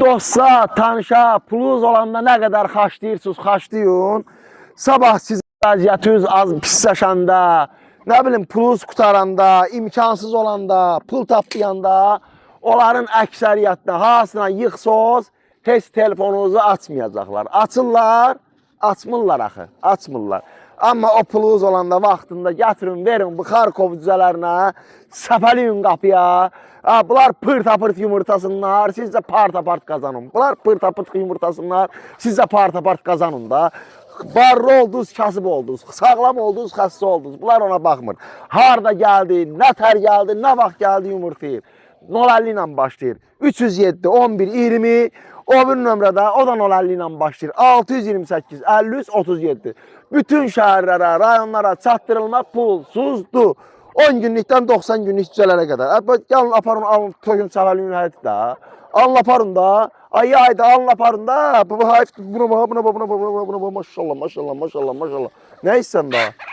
Dosta, tanışa, pulunuz olanda nə qədər xaçlayırsınız, xaçlayın. Sabah siz vəziyyətiniz az pisləşəndə, nə bilim pulunuz qutaranda, imkansız olanda, pul taplayanda, onların əksəriyyətlə hasına yıxsınız, heç telefonunuzu açmayacaqlar. Açırlar, açmırlar axı, açmırlar. Amma o pulunuz olanda vaxtında gətirin, verin bu Xarkov cüzələrinə, səpəliyin qapıya. Bunlar pırt-apırt yumurtasınlar, siz də part-apart qazanın. Bunlar pırt-apırt yumurtasınlar, siz də part-apart qazanın da. Barlı oldunuz, kasıb oldunuz, sağlam oldunuz, xəstə oldunuz. Bunlar ona baxmır. Harada gəldi, nə tər gəldi, nə vaxt gəldi yumurtayı. 050 ilə başlayır. 307, 11, 20. O bir nömrədə, o da 050 ilə başlayır. 628, 53, 37. Bütün şəhərlərə, rayonlara çatdırılma pulsuzdur. 10 günlükdən 90 günlük cüzələrə qədər. Gəlin aparın, alın, tökün səfərliyin həyəti də. Alın aparın da. Ay ayda alın aparın da. Buna maşallah, maşallah, maşallah, maşallah. Nə istəyən daha?